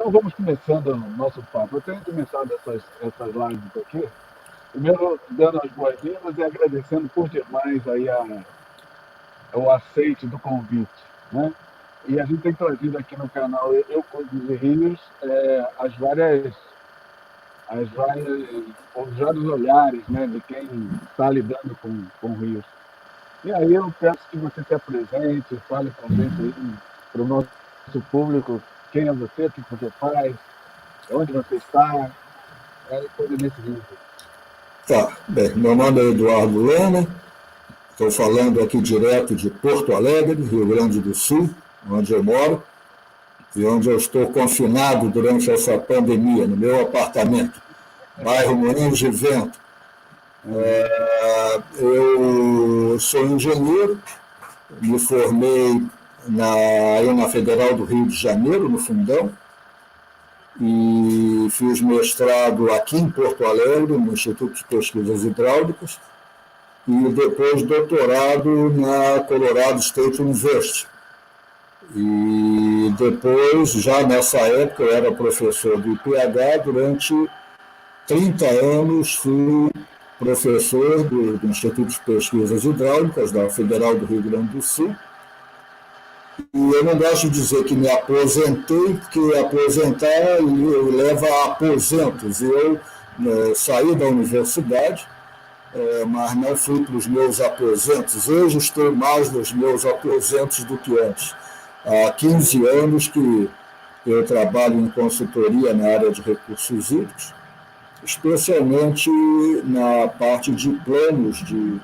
Então vamos começando o nosso papo. Eu tenho começado essas lives aqui, primeiro dando as boas-vindas e agradecendo por demais aí o aceite do convite, né? E a gente tem trazido aqui no canal Eu Cuido de Rios os vários olhares, né, de quem está lidando com rios. E aí eu peço que você se apresente, fale para a gente aí, para o nosso público, quem é você, o que você faz, onde você está, coisa desse jeito. Tá, bem, meu nome é Eduardo Lema, estou falando aqui direto de Porto Alegre, Rio Grande do Sul, onde eu moro, e onde eu estou confinado durante essa pandemia, no meu apartamento, bairro Moinhos de Vento. Eu sou engenheiro, me formei na Federal do Rio de Janeiro, no Fundão, e fiz mestrado aqui em Porto Alegre, no Instituto de Pesquisas Hidráulicas, e depois doutorado na Colorado State University. E depois, já nessa época, eu era professor do IPH, durante 30 anos fui professor do Instituto de Pesquisas Hidráulicas da Federal do Rio Grande do Sul. E eu não gosto de dizer que me aposentei, porque aposentar leva a aposentos. Eu saí da universidade, mas não fui para os meus aposentos. Hoje estou mais nos meus aposentos do que antes. Há 15 anos que eu trabalho em consultoria na área de recursos hídricos, especialmente na parte de planos de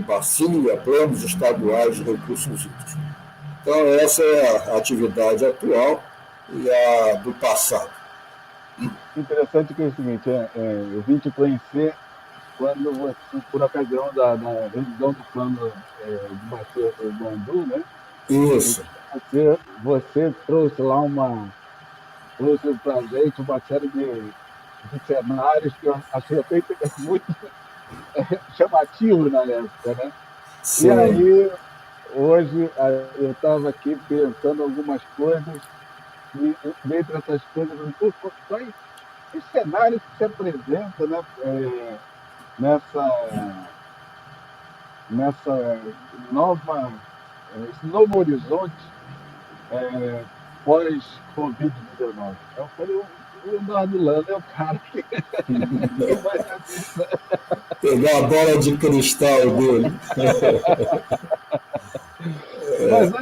bacia, planos estaduais de recursos hídricos. Então, essa é a atividade atual e a do passado. Interessante que é o seguinte, eu vim te conhecer quando você, por ocasião da revisão do plano de bacia do Andu, né? Isso. Você trouxe lá trouxe para a gente uma série de cenários que eu achei até muito chamativo na época, né? Sim. E aí, hoje, eu estava aqui pensando algumas coisas, e dentre essas coisas, que cenário que se apresenta, né? Nessa esse novo horizonte pós-Covid-19. Eu falei, o Eduardo Lana é o cara que vai pegar a bola de cristal dele. Mas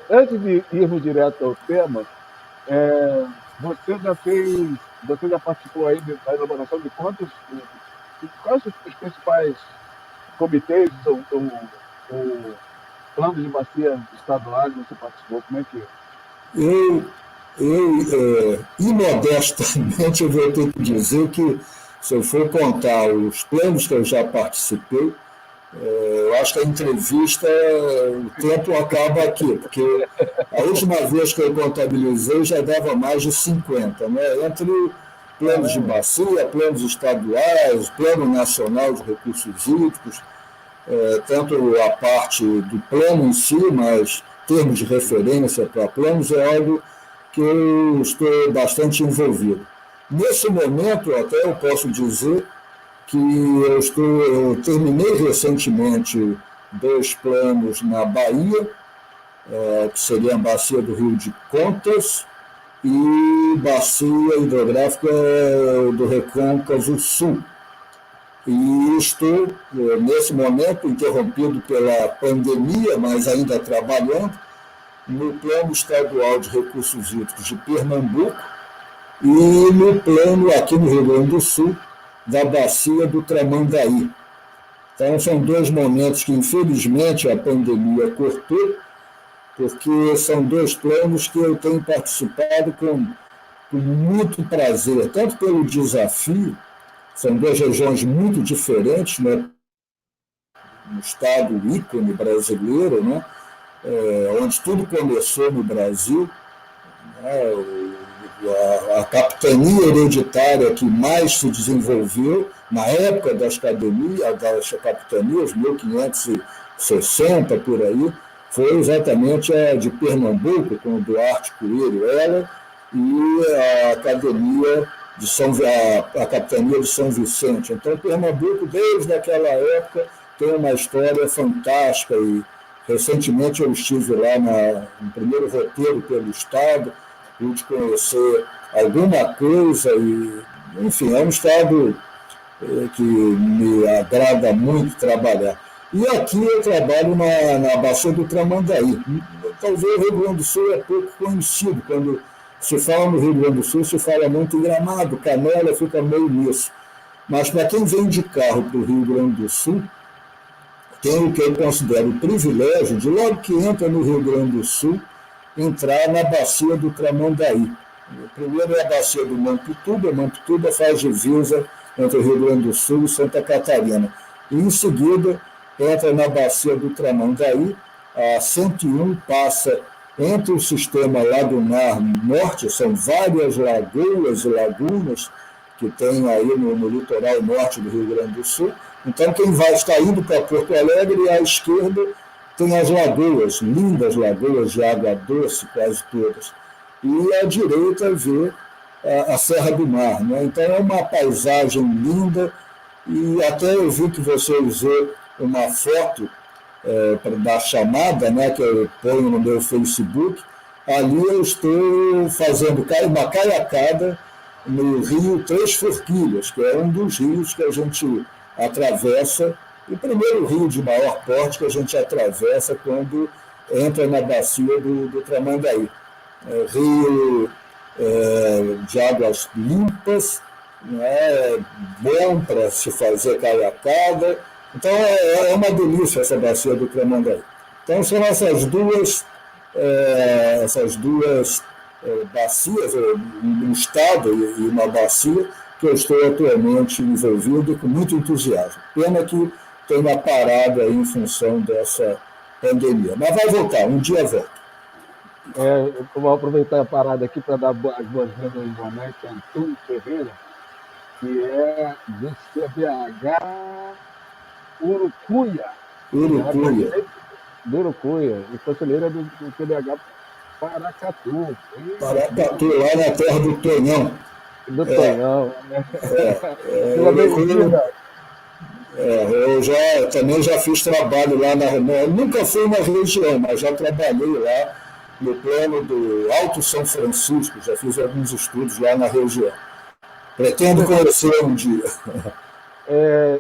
antes de irmos direto ao tema, você já participou aí da elaboração de quais os principais comitês ou planos de bacia estaduais você participou? Como é que é? Imodestamente, eu vou ter que dizer que, se eu for contar os planos que eu já participei, eu acho que a entrevista, o tempo acaba aqui, porque a última vez que eu contabilizei já dava mais de 50, né? Entre planos de bacia, planos estaduais, plano nacional de recursos hídricos, tanto a parte do plano em si, mas termos de referência para planos é algo que eu estou bastante envolvido. Nesse momento, até eu posso dizer que eu terminei recentemente 2 planos na Bahia, que seria a Bacia do Rio de Contas e Bacia Hidrográfica do Recôncavo Sul. E estou, nesse momento, interrompido pela pandemia, mas ainda trabalhando, no Plano Estadual de Recursos Hídricos de Pernambuco e no plano aqui no Rio Grande do Sul, da Bacia do Tramandaí. Então, são 2 momentos que, infelizmente, a pandemia cortou, porque são 2 planos que eu tenho participado com muito prazer, tanto pelo desafio, são 2 regiões muito diferentes, né? No estado ícone brasileiro, né? Onde tudo começou no Brasil, né? A capitania hereditária que mais se desenvolveu na época das capitanias, 1560 por aí, foi exatamente a de Pernambuco, com o Duarte Coelho Heller, e a Academia a Capitania de São Vicente. Então, Pernambuco, desde aquela época, tem uma história fantástica e recentemente eu estive lá no primeiro roteiro pelo Estado, pude conhecer alguma coisa e, enfim, é um Estado que me agrada muito trabalhar. E aqui eu trabalho na Bacia do Tramandaí. Talvez o Rio Grande do Sul é pouco conhecido. Quando se fala no Rio Grande do Sul, se fala muito em Gramado, Canela, fica meio nisso. Mas para quem vem de carro para o Rio Grande do Sul, tem o que eu considero o privilégio de, logo que entra no Rio Grande do Sul, entrar na Bacia do Tramandaí. Primeiro é a Bacia do Mampituba faz divisa entre o Rio Grande do Sul e Santa Catarina. E, em seguida, entra na Bacia do Tramandaí, a 101 passa entre o sistema Lagonar Norte, são várias lagoas e lagunas que tem aí no litoral norte do Rio Grande do Sul. Então, quem está indo para Porto Alegre, à esquerda tem as lagoas, lindas lagoas de água doce, quase todas. E à direita vê a Serra do Mar. Né? Então, é uma paisagem linda, e até eu vi que você usou uma foto da chamada, né, que eu ponho no meu Facebook. Ali eu estou fazendo uma caiacada no rio Três Forquilhas, que é um dos rios que a gente atravessa, o primeiro rio de maior porte que a gente atravessa quando entra na bacia do Tramandaí. Rio de águas limpas, né, bom para se fazer caiacada. Então é uma delícia essa bacia do Tramandaí. Então são essas duas bacias, um estado e uma bacia, que eu estou atualmente envolvido com muito entusiasmo. Pena que tenha parado aí em função dessa pandemia. Mas vai voltar, um dia volta. Eu vou aproveitar a parada aqui para dar as boas-vindas ao Ivonete Antônio Ferreira, que é do CBH Urucuia. Do Urucuia, e conselheira do CBH Paracatu. Paracatu, lá na terra do Tonhão. Do Tonhão. Eu também já fiz trabalho lá nunca fui na região, mas já trabalhei lá no plano do Alto São Francisco, já fiz alguns estudos lá na região. Pretendo conhecer um dia.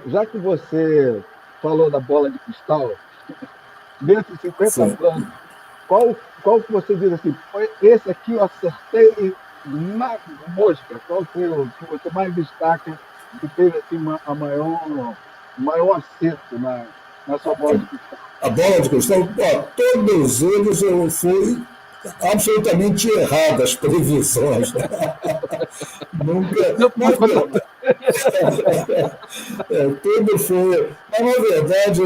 Já que você falou da bola de cristal, dentro de 50 planos, qual que você diz assim, esse aqui eu acertei na mosca? Qual foi o que você mais destaca, que teve assim, maior acerto na sua bola de cristal? A bola de cristal, todos eles eu fui absolutamente errado, as previsões. Né? Nunca. Tudo foi. Mas, na verdade,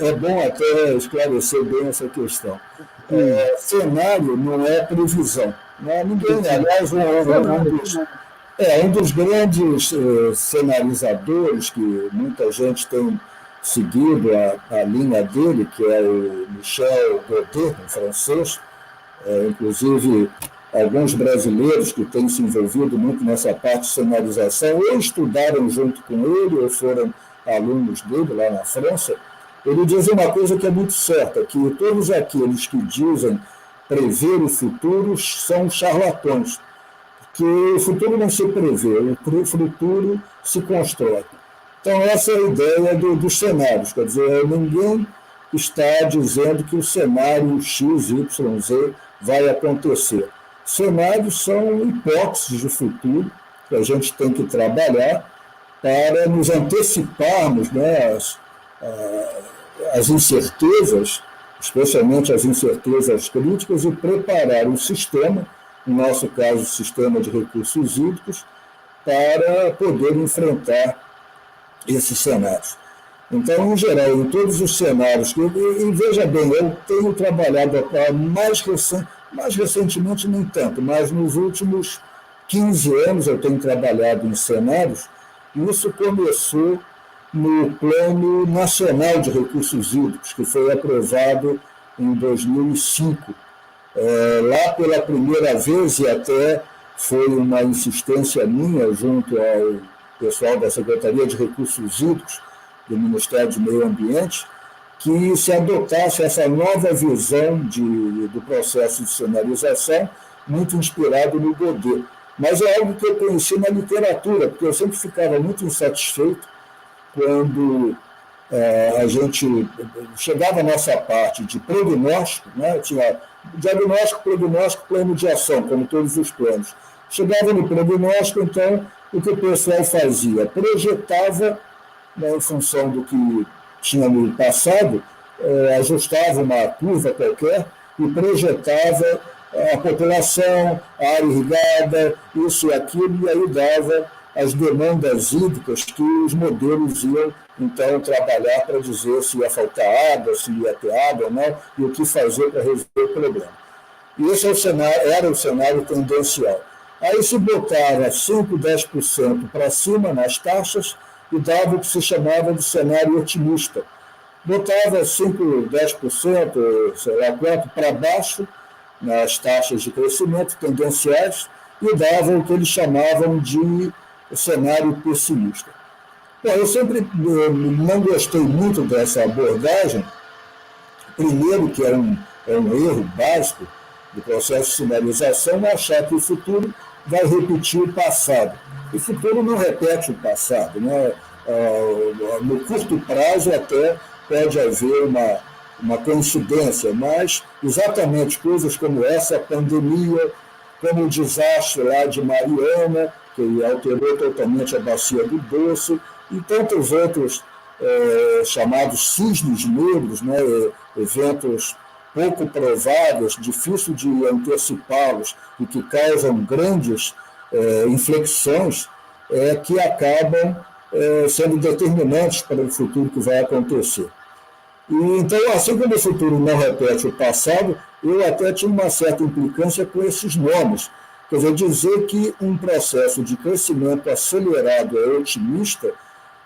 é bom até esclarecer bem essa questão. Cenário não é previsão. Né? Ninguém, aliás, um dos grandes cenarizadores que muita gente tem seguido a linha dele, que é o Michel Godet, um francês, inclusive alguns brasileiros que têm se envolvido muito nessa parte de cenarização, ou estudaram junto com ele, ou foram alunos dele lá na França. Ele diz uma coisa que é muito certa, que todos aqueles que dizem prever o futuro são charlatões, que o futuro não se prevê, o futuro se constrói. Então, essa é a ideia dos cenários, quer dizer, ninguém está dizendo que o cenário X, Y, Z vai acontecer. Cenários são hipóteses de futuro que a gente tem que trabalhar para nos anteciparmos, né, as incertezas, especialmente as incertezas críticas, e preparar o sistema, no nosso caso, o sistema de recursos hídricos, para poder enfrentar esses cenários. Então, em geral, em todos os cenários, e veja bem, eu tenho trabalhado mais recentemente nem tanto, mas nos últimos 15 anos eu tenho trabalhado em cenários, e isso começou no Plano Nacional de Recursos Hídricos, que foi aprovado em 2005. Lá pela primeira vez, e até foi uma insistência minha junto ao pessoal da Secretaria de Recursos Hídricos do Ministério do Meio Ambiente, que se adotasse essa nova visão do processo de cenarização, muito inspirado no Godet. Mas é algo que eu conheci na literatura, porque eu sempre ficava muito insatisfeito quando a gente chegava nessa parte de prognóstico, né? Tinha diagnóstico, prognóstico, plano de ação, como todos os planos. Chegava no prognóstico, então, o que o pessoal fazia? Projetava, né, em função do que tinha no passado, ajustava uma curva qualquer e projetava a população, a área irrigada, isso e aquilo, e aí dava as demandas hídricas que os modelos iam, então, trabalhar para dizer se ia faltar água, se ia ter água ou não, e o que fazer para resolver o problema. E esse era o cenário tendencial. Aí se botava 5%, 10% para cima nas taxas e dava o que se chamava de cenário otimista. Botava 5%, 10%, sei lá quanto, para baixo nas taxas de crescimento tendenciais e dava o que eles chamavam de cenário pessimista. Bom, eu sempre não gostei muito dessa abordagem, primeiro que é um erro básico do processo de sinalização, achar que o futuro vai repetir o passado. O futuro não repete o passado, né? No curto prazo até pode haver uma coincidência, mas exatamente coisas como essa pandemia, como o desastre lá de Mariana, que alterou totalmente a bacia do Doce, e tantos outros chamados cisnes negros, né? Eventos pouco prováveis, difícil de antecipá-los e que causam grandes inflexões que acabam sendo determinantes para o futuro que vai acontecer. E, então, assim como o futuro não repete o passado, eu até tinha uma certa implicância com esses nomes. Quer dizer que um processo de crescimento acelerado é otimista,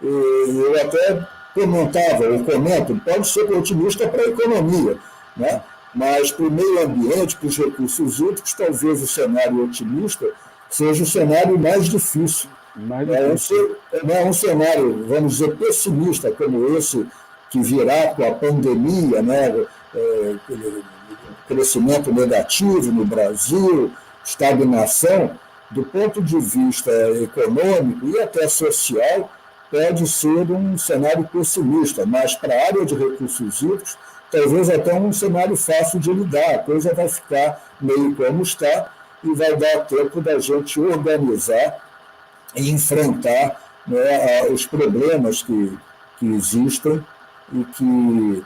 eu até comento, pode ser otimista para a economia, né? Mas para o meio ambiente, para os recursos hídricos, talvez o cenário otimista seja o cenário mais difícil. É um cenário, vamos dizer, pessimista, como esse que virá com a pandemia, né? Crescimento negativo no Brasil, estagnação, do ponto de vista econômico e até social, pode ser um cenário pessimista, mas para a área de recursos hídricos, talvez até um cenário fácil de lidar, a coisa vai ficar meio como está e vai dar tempo da gente organizar e enfrentar, né, os problemas que existem e que,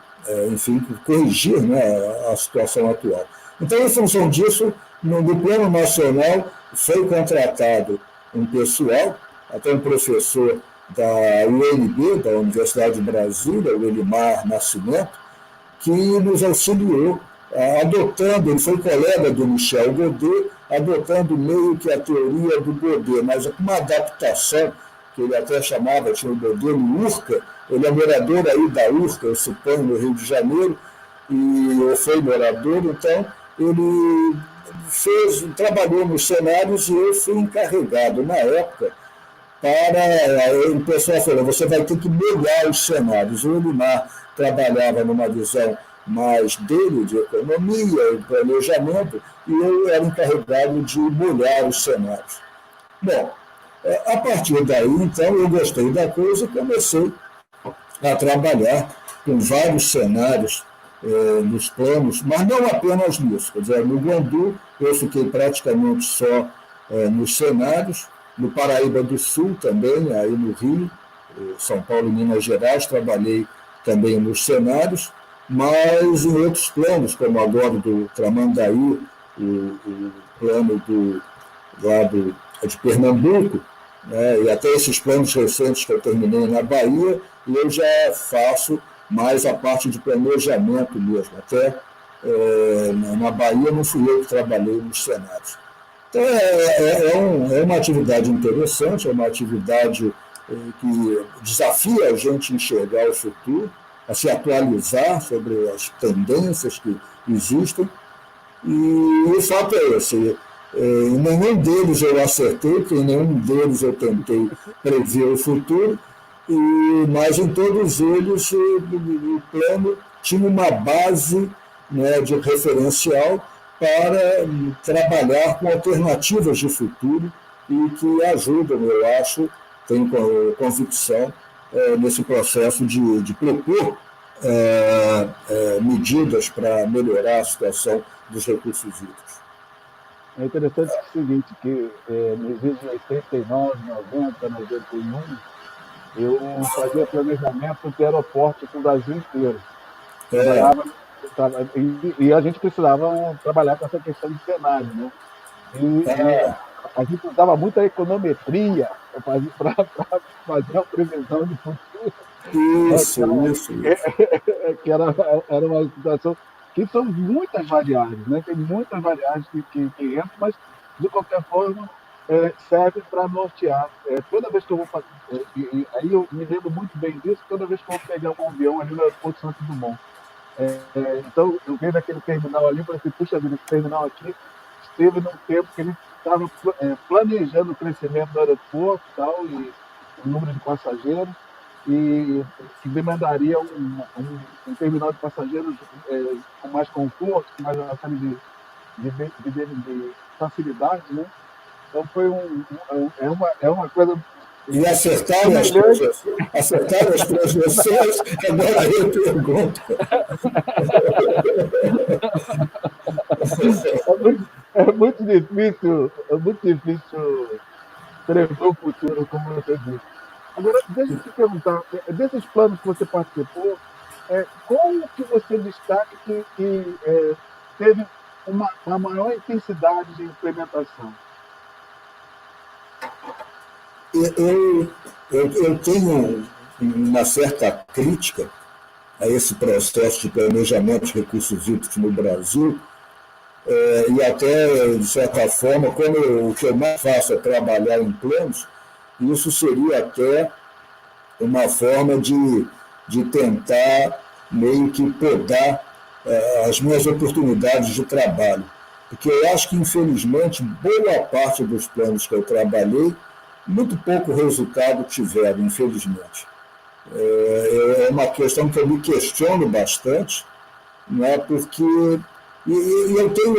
enfim, corrigir, né, a situação atual. Então, em função disso, no plano nacional, foi contratado um pessoal, até um professor da UNB, da Universidade de Brasília, o Elimar Nascimento, que nos auxiliou, adotando, ele foi colega do Michel Godet, adotando meio que a teoria do Godet, mas com uma adaptação, que ele até chamava, tinha o Godet no URCA, ele é morador aí da URCA, eu suponho, no Rio de Janeiro, e eu fui morador, então ele trabalhou nos cenários e eu fui encarregado, na época, o pessoal falou, você vai ter que molhar os cenários. O Elimar trabalhava numa visão mais dele, de economia e planejamento, e eu era encarregado de molhar os cenários. Bom, a partir daí, então, eu gostei da coisa e comecei a trabalhar com vários cenários nos planos, mas não apenas nisso. Quer dizer, no Guandu, eu fiquei praticamente só nos cenários, no Paraíba do Sul também, aí no Rio, São Paulo e Minas Gerais, trabalhei também nos cenários, mas em outros planos, como agora do Tramandaí, o plano de Pernambuco, né, e até esses planos recentes que eu terminei na Bahia, eu já faço mais a parte de planejamento mesmo. Até na Bahia não fui eu que trabalhei nos cenários. Então, é uma atividade interessante, é uma atividade que desafia a gente a enxergar o futuro, a se atualizar sobre as tendências que existem. E o fato é esse, em nenhum deles eu acertei, porque em nenhum deles eu tentei prever o futuro, mas em todos eles o plano tinha uma base, né, de referencial para trabalhar com alternativas de futuro e que ajudam, eu acho, tenho convicção, nesse processo de propor medidas para melhorar a situação dos recursos hídricos. É interessante o seguinte, que nos anos 89, 90, 91, eu fazia planejamento de aeroporto para o Brasil inteiro. Trabalhava, e a gente precisava trabalhar com essa questão de cenário, né? E a gente usava muita econometria para fazer a previsão de futuro. Isso. Que era uma situação que são muitas variáveis, né? Tem muitas variáveis que entram, mas, de qualquer forma, serve para nortear. Toda vez que eu vou fazer. Aí eu me lembro muito bem disso, toda vez que eu vou pegar um avião ali no aeroporto Santos Dumont. Então, eu vejo aquele terminal ali e falei assim, puxa vida, esse terminal aqui esteve num tempo que ele estava planejando o crescimento do aeroporto e tal, e o número de passageiros, e que demandaria um terminal de passageiros com mais conforto, com mais uma série de facilidades, né? Então foi uma coisa e acertaram as projeções, agora eu pergunto. É muito difícil prever o futuro, como você disse. Agora, deixa eu te perguntar, desses planos que você participou, qual que você destaca que teve uma maior intensidade de implementação? Eu tenho uma certa crítica a esse processo de planejamento de recursos hídricos no Brasil, e até, de certa forma, como o que eu mais faço é trabalhar em planos, isso seria até uma forma de tentar meio que podar as minhas oportunidades de trabalho. Porque eu acho que, infelizmente, boa parte dos planos que eu trabalhei, muito pouco resultado tiveram, infelizmente. É uma questão que eu me questiono bastante, né, porque eu tenho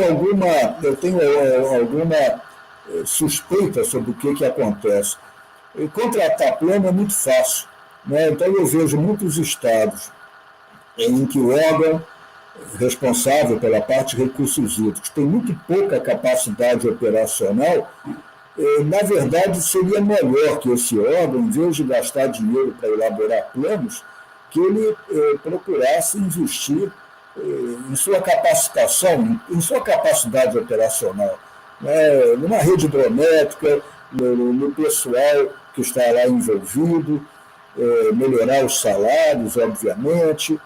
alguma suspeita sobre o que acontece. E contratar plano é muito fácil, né? Então eu vejo muitos estados em que o órgão responsável pela parte de recursos hídricos tem muito pouca capacidade operacional. Na verdade, seria melhor que esse órgão, em vez de gastar dinheiro para elaborar planos, que ele procurasse investir em sua capacitação, em sua capacidade operacional, né? Numa rede hidrométrica, no pessoal que está lá envolvido, melhorar os salários, obviamente,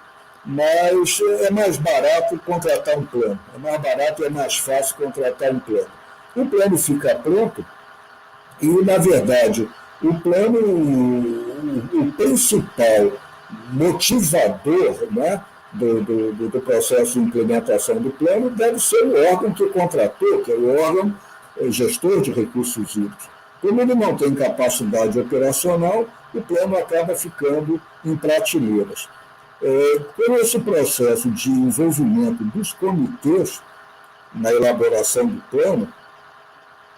mas é mais barato contratar um plano, é mais barato e é mais fácil contratar um plano. O plano fica pronto e, na verdade, o plano, o principal motivador, né, do processo de implementação do plano deve ser o órgão que contratou, que é o órgão gestor de recursos hídricos. Como ele não tem capacidade operacional, o plano acaba ficando em prateleiras. Com esse processo de envolvimento dos comitês na elaboração do plano,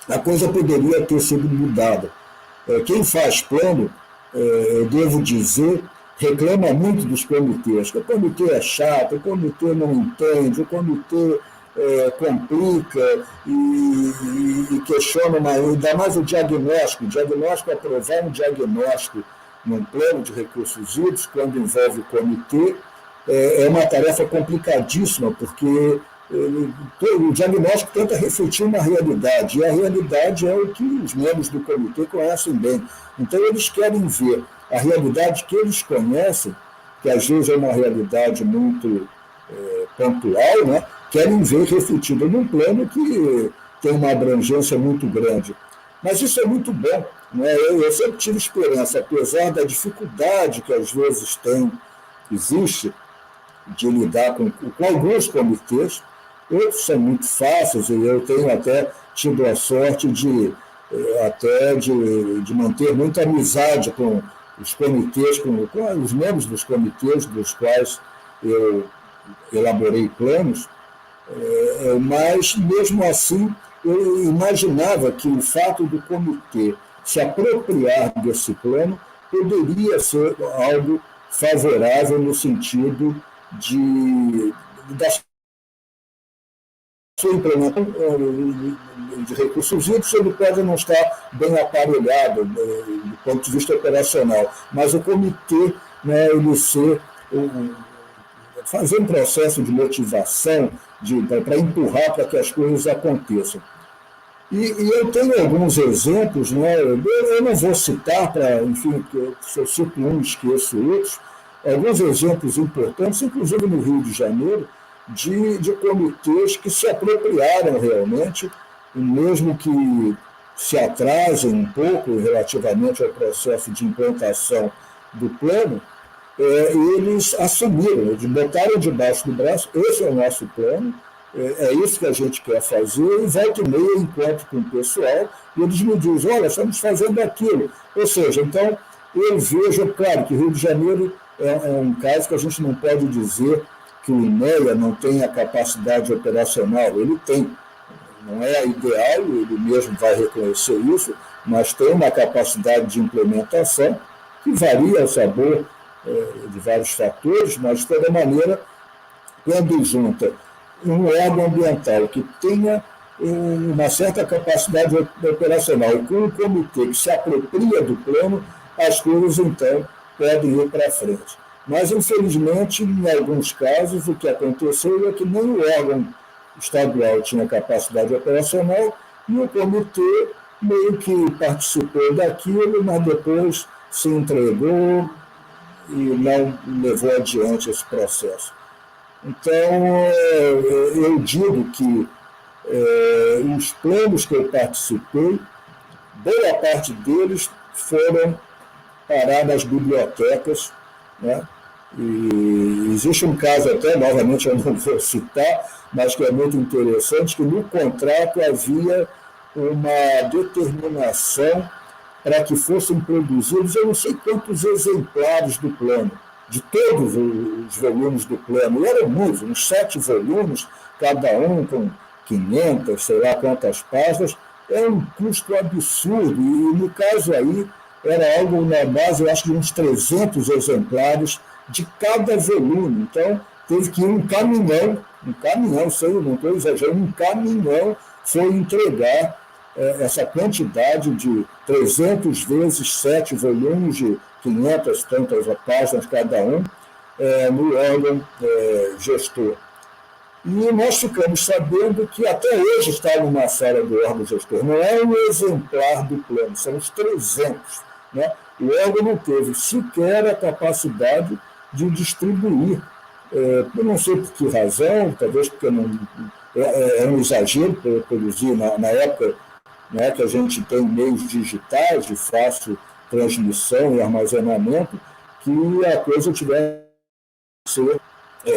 a coisa poderia ter sido mudada. Quem faz plano, eu devo dizer, reclama muito dos comitês, que o comitê é chato, o comitê não entende, o comitê complica e questiona, ainda mais o diagnóstico. O diagnóstico, aprovar um diagnóstico num plano de recursos hídricos, quando envolve o comitê, é uma tarefa complicadíssima, porque o diagnóstico tenta refletir uma realidade, e a realidade é o que os membros do comitê conhecem bem. Então, eles querem ver a realidade que eles conhecem, que às vezes é uma realidade muito pontual, né? Querem ver refletida num plano que tem uma abrangência muito grande. Mas isso é muito bom, né? Eu sempre tive esperança, apesar da dificuldade que às vezes existe de lidar com alguns comitês. outros são muito fáceis, e eu tenho até tido a sorte de manter muita amizade com os comitês, com os membros dos comitês dos quais eu elaborei planos, mas, mesmo assim, eu imaginava que o fato do comitê se apropriar desse plano poderia ser algo favorável no sentido da sua implementação de recursos hídricos. Ele pode não estar bem aparelhado do ponto de vista operacional, mas o comitê, né, fazer um processo de motivação para empurrar para que as coisas aconteçam. E eu tenho alguns exemplos, né? Eu não vou citar, enfim, se eu cito um, esqueço outros, alguns exemplos importantes, inclusive no Rio de Janeiro, de comitês que se apropriaram realmente, mesmo que se atrasem um pouco relativamente ao processo de implantação do plano, eles assumiram, eles botaram debaixo do braço: esse é o nosso plano, é isso que a gente quer fazer, e volta e meia eu encontro com o pessoal e eles me dizem: olha, estamos fazendo aquilo. Ou seja, então, eu vejo, claro, que Rio de Janeiro é um caso que a gente não pode dizer que o INEA não tem a capacidade operacional. Ele tem, não é ideal, ele mesmo vai reconhecer isso, mas tem uma capacidade de implementação que varia ao sabor de vários fatores, mas, de toda maneira, quando junta um órgão ambiental que tenha uma certa capacidade operacional com um comitê que se apropria do plano, as coisas, então, podem ir para frente. Mas, infelizmente, em alguns casos, o que aconteceu é que nem o órgão estadual tinha capacidade operacional e o comitê meio que participou daquilo, mas depois se entregou e não levou adiante esse processo. Então, eu digo que os planos que eu participei, boa parte deles foram parar nas bibliotecas, né? E existe um caso até, novamente eu não vou citar, mas que é muito interessante, que no contrato havia uma determinação para que fossem produzidos, eu não sei quantos exemplares do plano, de todos os volumes do plano, e eram muitos, uns 7 volumes, cada um com 500, sei lá quantas páginas, é um custo absurdo, e no caso aí era algo na base, eu acho, de uns 300 exemplares de cada volume. Então, teve que ir um caminhão, sei, não estou exagerando, um caminhão foi entregar essa quantidade de 300 vezes 7 volumes de 500 tantas páginas cada um, no órgão gestor. E nós ficamos sabendo que até hoje está numa sala do órgão gestor. Não é um exemplar do plano, são os 300. Né? O órgão não teve sequer a capacidade de distribuir. Eu não sei por que razão, talvez porque não, é um exagero produzir na época, né, que a gente tem meios digitais de fácil transmissão e armazenamento, que a coisa tivesse que ser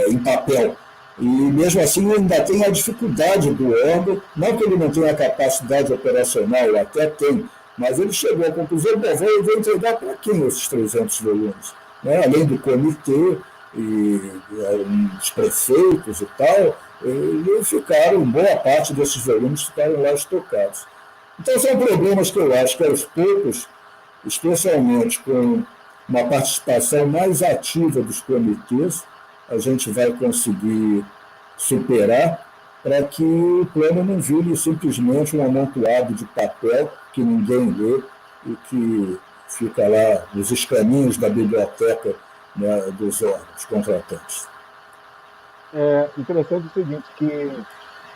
em papel. E, mesmo assim, ainda tem a dificuldade do órgão, não que ele não tenha a capacidade operacional, ele até tem, mas ele chegou à conclusão: eu vou entregar para quem esses 300 volumes? Né? Além do comitê e os prefeitos e tal, e ficaram, boa parte desses volumes ficaram lá estocados. Então, são problemas que eu acho que, aos poucos, especialmente com uma participação mais ativa dos comitês, a gente vai conseguir superar, para que o plano não vire simplesmente um amontoado de papel que ninguém lê e que fica lá nos escaninhos da biblioteca, né, dos órgãos contratantes. É interessante o seguinte, que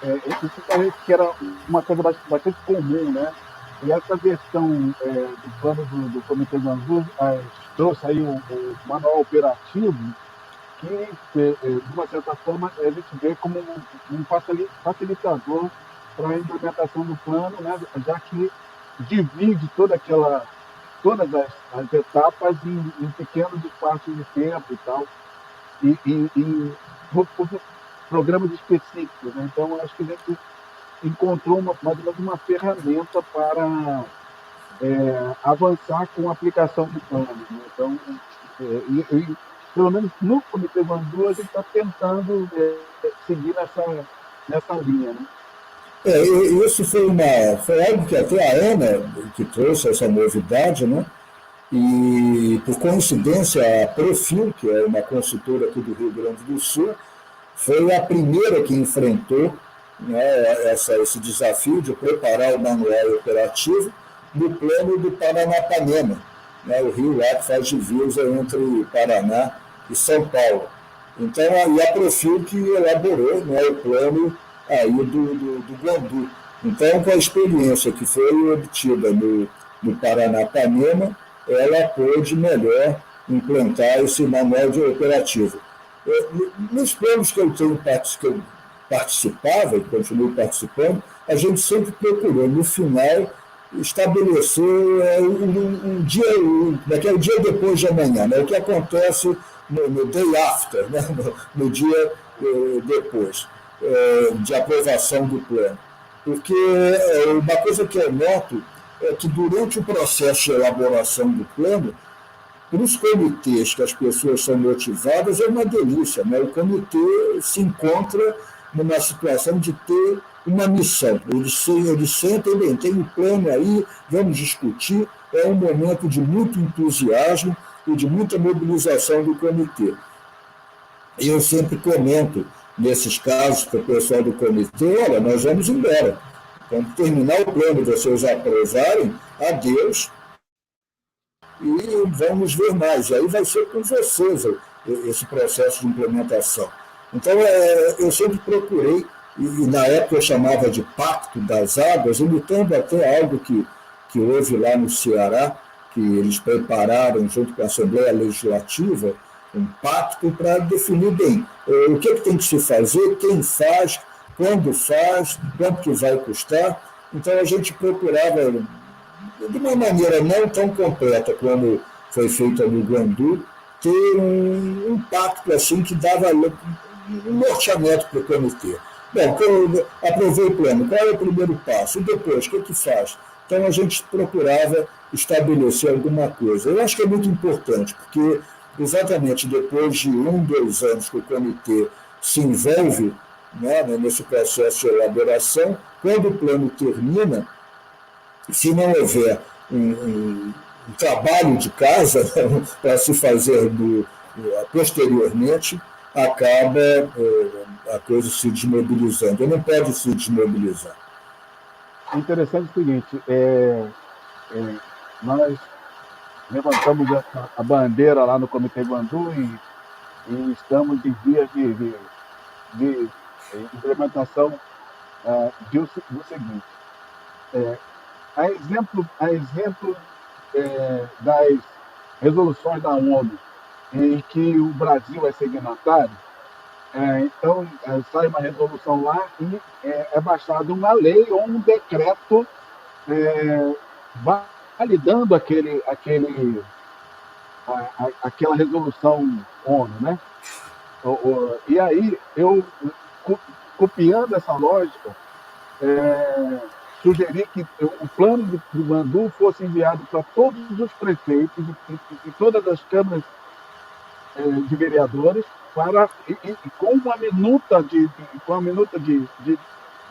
isso parece que era uma coisa bastante comum, né? E essa versão do plano do Comitê Manzur trouxe aí o manual operativo, que, de uma certa forma, a gente vê como um facilitador para a implementação do plano, né? Já que divide todas as etapas em pequenos espaços de tempo e tal. E programas específicos, né? Então, acho que a gente encontrou mais ou menos uma ferramenta para avançar com a aplicação de planos, né? Então, pelo menos no Comitê Bandu, a gente está tentando seguir nessa linha, né? Isso foi algo que até a Ana, que trouxe essa novidade, né? E, por coincidência, a Profil, que é uma consultora aqui do Rio Grande do Sul, foi a primeira que enfrentou, né, esse desafio de preparar o manual operativo no plano do Paranapanema, né, o rio lá que faz divisa entre Paraná e São Paulo. Então, aí a Profil que elaborou, né, o plano aí do Guandu. Então, com a experiência que foi obtida no Paranapanema, ela pôde melhor implantar esse manual de operativo. Nos planos que eu participava e continuo participando, a gente sempre procurou, no final, estabelecer um dia, o dia depois de amanhã, né? O que acontece no day after, né? no dia depois de aprovação do plano. Porque uma coisa que eu noto é que durante o processo de elaboração do plano, para os comitês que as pessoas são motivadas, é uma delícia, né? O comitê se encontra numa situação de ter uma missão. Eles sentem, bem, tem um plano aí, vamos discutir. É um momento de muito entusiasmo e de muita mobilização do comitê. E eu sempre comento, nesses casos, para o pessoal do comitê, olha, nós vamos embora. Quando terminar o plano, vocês aprovarem, adeus, e vamos ver mais. E aí vai ser com vocês esse processo de implementação. Então, eu sempre procurei, e na época eu chamava de Pacto das Águas, imitando até algo que houve lá no Ceará, que eles prepararam, junto com a Assembleia Legislativa, um pacto para definir bem o que tem que se fazer, quem faz, quanto que vai custar. Então, a gente procurava, de uma maneira não tão completa como foi feita no Guandu, ter um pacto assim que dava um norteamento para o comitê. Bom, aprovei o plano, qual é o primeiro passo? E depois, o que faz? Então, a gente procurava estabelecer alguma coisa. Eu acho que é muito importante, porque exatamente depois de 2 anos que o comitê se envolve, né, nesse processo de elaboração, quando o plano termina, se não houver um trabalho de casa, né, para se fazer posteriormente, acaba a coisa se desmobilizando. Não pode se desmobilizar. É interessante o seguinte, nós levantamos a bandeira lá no Comitê Guandu e estamos em vias de implementação do seguinte. A exemplo das resoluções da ONU, em que o Brasil é signatário, então sai uma resolução lá e é baixada uma lei ou um decreto validando aquela resolução ONU, né? E aí eu, copiando essa lógica, sugeri que o plano do Guandu fosse enviado para todos os prefeitos e todas as câmaras de vereadores com uma minuta de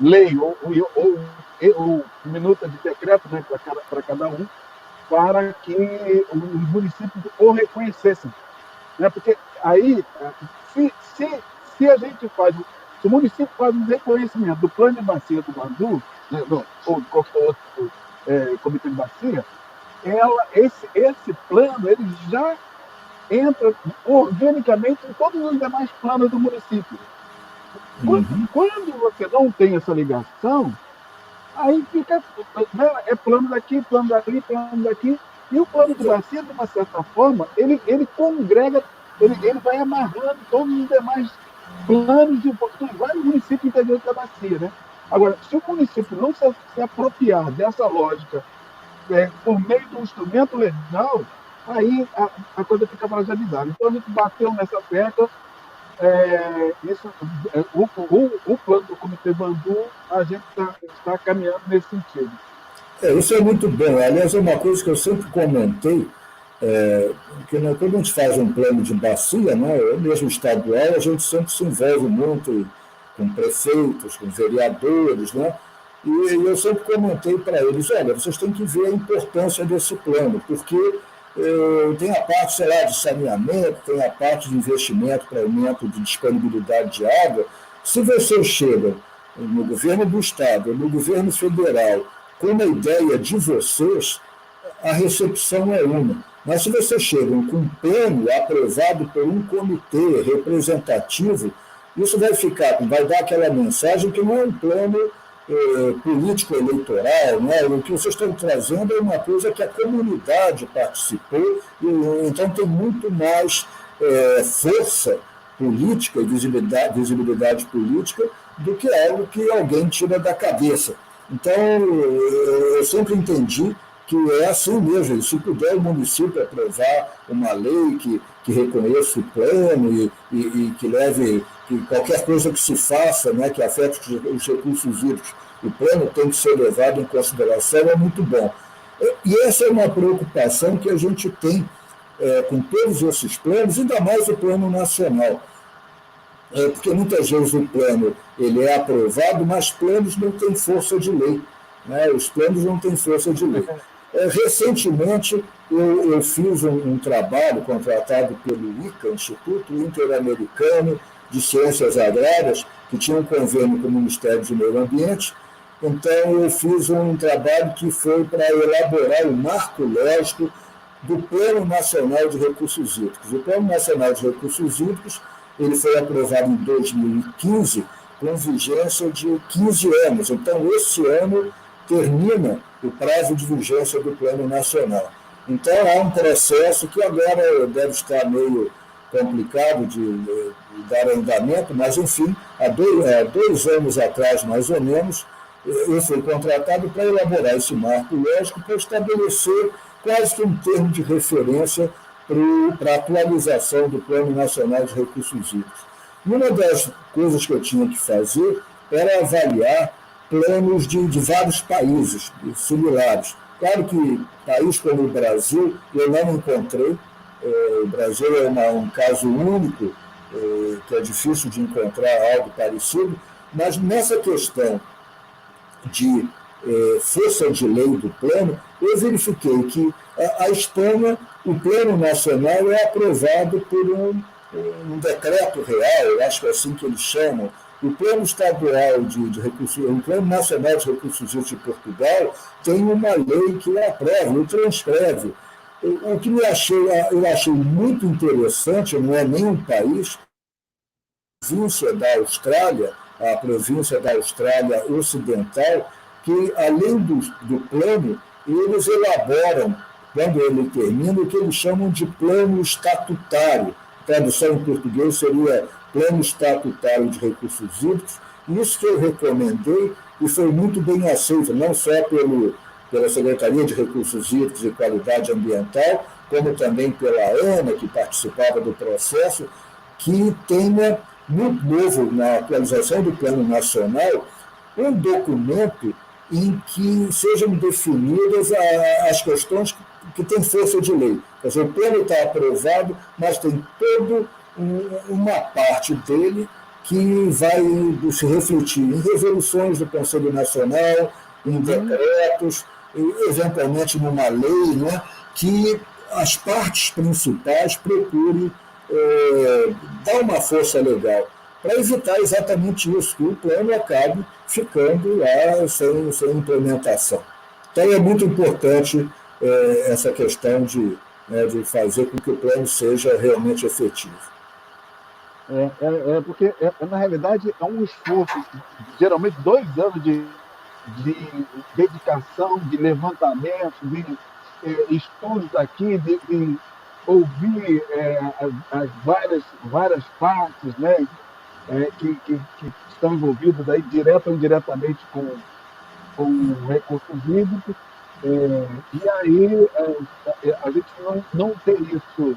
lei ou minuta de decreto, né, para cada um, para que os municípios o reconhecessem. Né? Porque aí, se a gente se o município faz um reconhecimento do plano de bacia do Guandu, né, ou de qualquer outro comitê de bacia, esse plano ele já entra organicamente em todos os demais planos do município. Quando você não tem essa ligação, aí fica, né, plano daqui, plano dali, plano daqui, e o plano de bacia, de uma certa forma, ele congrega, ele vai amarrando todos os demais planos de vários municípios integrantes da bacia, né? Agora, se o município não se apropriar dessa lógica por meio de um instrumento legal, aí a coisa fica fragilizada. Então, a gente bateu nessa tecla Isso, o plano do Comitê Bandu, a gente está caminhando nesse sentido. Isso é muito bom. Aliás, é uma coisa que eu sempre comentei, que né, quando a gente faz um plano de bacia, né, mesmo estadual, a gente sempre se envolve muito com prefeitos, com vereadores, né? E eu sempre comentei para eles, olha, vocês têm que ver a importância desse plano, porque tem a parte, sei lá, de saneamento, tem a parte de investimento para aumento de disponibilidade de água. Se você chega no governo do Estado, no governo federal, com uma ideia de vocês, a recepção é uma. Mas se vocês chegam com um plano aprovado por um comitê representativo, isso vai dar aquela mensagem que não é um plano político-eleitoral, né? O que vocês estão trazendo é uma coisa que a comunidade participou, então tem muito mais força política e visibilidade política do que algo que alguém tira da cabeça. Então, eu sempre entendi que é assim mesmo. Se puder o município aprovar uma lei que reconheça o plano e que leve que qualquer coisa que se faça, né, que afete os recursos hídricos, o plano tem que ser levado em consideração, é muito bom. E essa é uma preocupação que a gente tem com todos esses planos, ainda mais o plano nacional. Porque muitas vezes o plano ele é aprovado, mas planos não têm força de lei. Né? Os planos não têm força de lei. Recentemente, eu fiz um trabalho contratado pelo ICA, Instituto Interamericano de Ciências Agrárias, que tinha um convênio com o Ministério do Meio Ambiente. Então, eu fiz um trabalho que foi para elaborar o marco lógico do Plano Nacional de Recursos Hídricos. O Plano Nacional de Recursos Hídricos ele foi aprovado em 2015, com vigência de 15 anos. Então, esse ano termina o prazo de vigência do Plano Nacional. Então, há um processo que agora deve estar meio complicado de dar andamento, mas, enfim, há 2 anos atrás, mais ou menos, eu fui contratado para elaborar esse marco lógico para estabelecer quase que um termo de referência para a atualização do Plano Nacional de Recursos Hídricos. E uma das coisas que eu tinha que fazer era avaliar planos de vários países similares. Claro que país como o Brasil eu não encontrei. O Brasil é um caso único, que é difícil de encontrar algo parecido, mas nessa questão de força de lei do plano, eu verifiquei que a Espanha, o plano nacional é aprovado por um decreto real, acho que é assim que eles chamam. O plano estadual de recursos, o plano nacional de recursos hídricos de Portugal tem uma lei que o aprova, o transcreve. O que eu achei muito interessante, não é nem um país, a província da Austrália Ocidental, que, além do plano, eles elaboram, quando ele termina, o que eles chamam de plano estatutário. Tradução em português seria Plano Estatutário de Recursos Hídricos. Isso que eu recomendei e foi muito bem aceito, não só pela Secretaria de Recursos Hídricos e Qualidade Ambiental, como também pela ANA, que participava do processo, que tenha, muito novo, na atualização do Plano Nacional, um documento em que sejam definidas as questões que têm força de lei. Quer dizer, o plano está aprovado, mas tem toda uma parte dele que vai se refletir em resoluções do Conselho Nacional, em decretos, eventualmente numa lei, né, que as partes principais procurem dar uma força legal, para evitar exatamente isso, que o plano acabe ficando lá sem implementação. Então é muito importante essa questão de fazer com que o plano seja realmente efetivo. Porque, na realidade, é um esforço, geralmente 2 anos de dedicação, de levantamento, de estudos aqui, de ouvir as várias partes, né, que estão envolvidas aí, direta ou indiretamente com recursos hídricos, e aí a gente não tem isso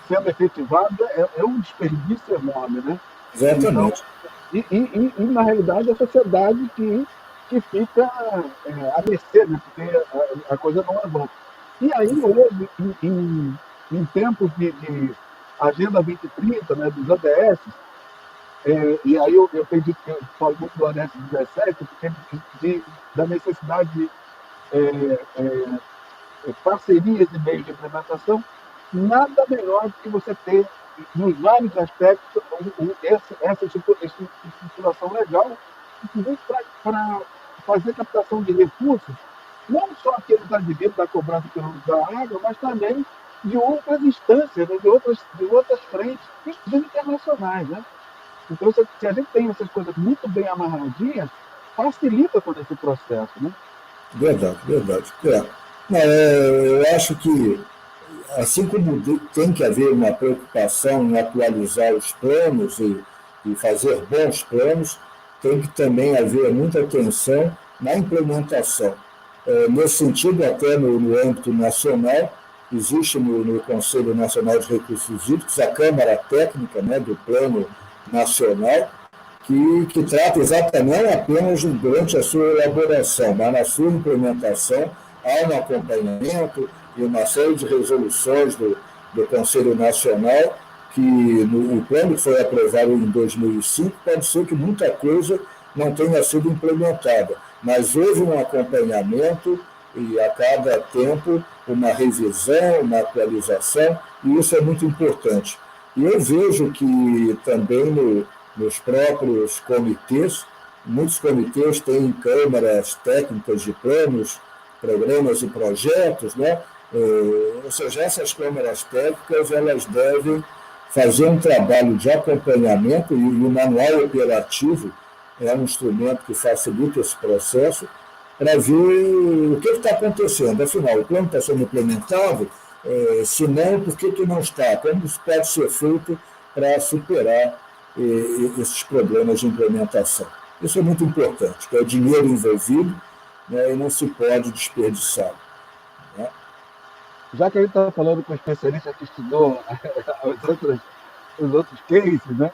sendo efetivada é um desperdício enorme, né? Então, Exatamente. na realidade, a sociedade que fica à mercê, né? Porque a coisa não avança. E aí houve, em tempos de Agenda 2030, né, dos ODS, e aí eu acredito que eu falo muito do ODS 17, porque da necessidade de parcerias e meios de implementação, nada melhor do que você ter, nos vários aspectos, essa estruturação legal, inclusive para fazer captação de recursos, não só aqueles advindos da cobrança pelo uso da água, mas também de outras instâncias, né, de outras frentes, inclusive internacionais. Né? Então, se a gente tem essas coisas muito bem amarradinhas, facilita todo esse processo. Né? Verdade, verdade. Não, eu acho que, assim como tem que haver uma preocupação em atualizar os planos e fazer bons planos, tem que também haver muita atenção na implementação. Nesse sentido, até no âmbito nacional, existe no Conselho Nacional de Recursos Hídricos a Câmara Técnica, né, do Plano Nacional, que trata exatamente não apenas durante a sua elaboração, mas na sua implementação, há um acompanhamento e uma série de resoluções do Conselho Nacional, que o plano que foi aprovado em 2005, pode ser que muita coisa não tenha sido implementada, mas houve um acompanhamento e a cada tempo uma revisão, uma atualização, e isso é muito importante. E eu vejo que também nos próprios comitês, muitos comitês têm câmaras técnicas de planos, programas e projetos, né? Ou seja, essas câmaras técnicas elas devem fazer um trabalho de acompanhamento e o manual operativo é um instrumento que facilita esse processo para ver o que está acontecendo. Afinal, o plano está sendo implementado, se não, por que não está? Como isso pode ser feito para superar esses problemas de implementação? Isso é muito importante, que é dinheiro envolvido, né, e não se pode desperdiçar. Né? Já que a gente está falando com um especialista que estudou os outros cases, né?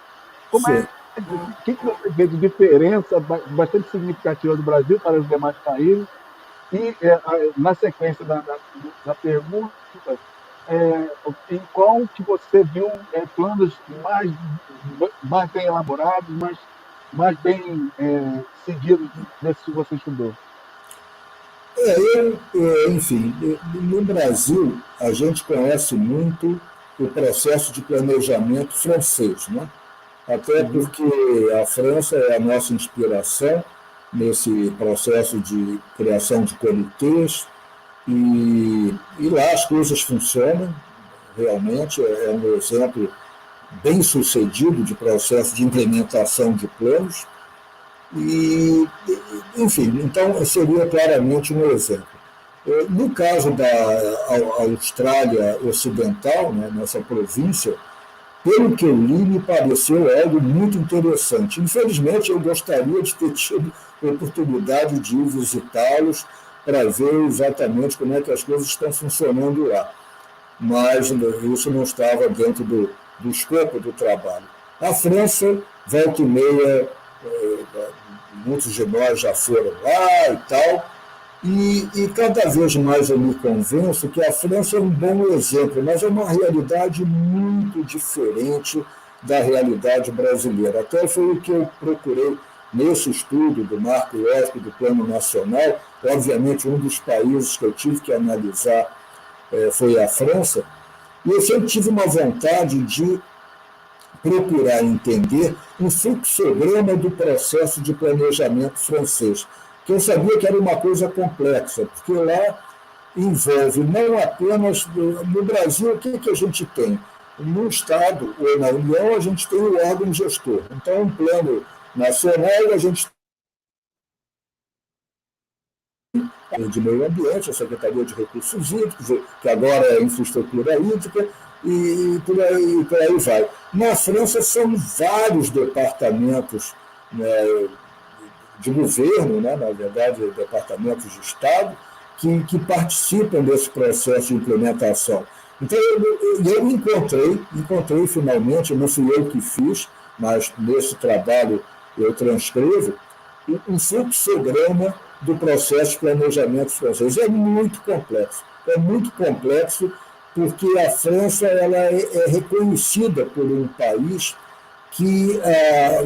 Como Sim. é, o que você vê de diferença bastante significativa do Brasil para os demais países? E, na sequência da pergunta, em qual que você viu planos mais bem elaborados, mais bem seguidos desses que você estudou? Enfim, no Brasil, a gente conhece muito o processo de planejamento francês, né? Até Uhum. porque a França é a nossa inspiração nesse processo de criação de comitês, e lá as coisas funcionam, realmente, é um exemplo bem sucedido de processo de implementação de planos, e, enfim, então seria claramente um exemplo. No caso da Austrália Ocidental, né, nessa província, pelo que eu li, me pareceu algo muito interessante. Infelizmente, eu gostaria de ter tido a oportunidade de ir visitá-los para ver exatamente como é que as coisas estão funcionando lá. Mas isso não estava dentro do escopo do trabalho. A França, volta e meia, muitos de nós já foram lá e tal, e cada vez mais eu me convenço que a França é um bom exemplo, mas é uma realidade muito diferente da realidade brasileira. Até foi o que eu procurei nesse estudo do Marco Lógico do Plano Nacional. Obviamente, um dos países que eu tive que analisar foi a França, e eu sempre tive uma vontade de procurar entender o fluxograma do processo de planejamento francês, que eu sabia que era uma coisa complexa, porque lá envolve não apenas no Brasil, o que a gente tem? No Estado ou na União, a gente tem o órgão gestor. Então, um plano nacional, a gente tem de meio ambiente, a Secretaria de Recursos Hídricos, que agora é infraestrutura hídrica, e por aí vai. Na França, são vários departamentos, né, de governo, né, na verdade, departamentos de Estado, que participam desse processo de implementação. Então, eu encontrei finalmente, não fui eu que fiz, mas nesse trabalho eu transcrevo, um fluxograma do processo de planejamento francês. É muito complexo porque a França ela é reconhecida por um país que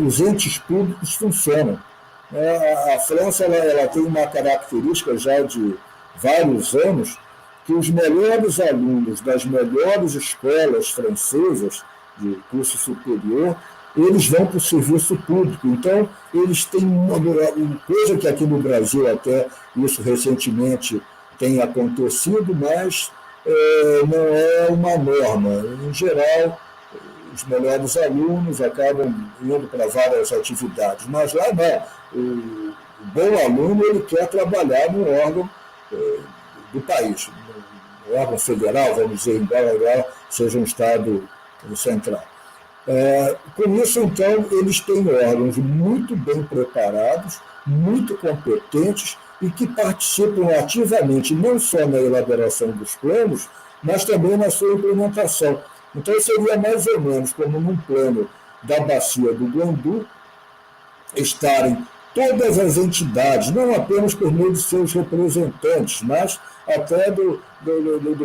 os entes públicos funcionam. A França ela tem uma característica já de vários anos que os melhores alunos das melhores escolas francesas de curso superior, eles vão para o serviço público. Então, eles têm uma coisa que aqui no Brasil até isso recentemente tem acontecido, mas não é uma norma. Em geral, os melhores alunos acabam indo para várias atividades, mas lá não. O bom aluno ele quer trabalhar no órgão do país, no órgão federal, vamos dizer, embora seja um Estado central. Com isso, então, eles têm órgãos muito bem preparados, muito competentes e que participam ativamente não só na elaboração dos planos, mas também na sua implementação. Então, seria mais ou menos como num plano da bacia do Guandu, estarem todas as entidades, não apenas por meio de seus representantes, mas até do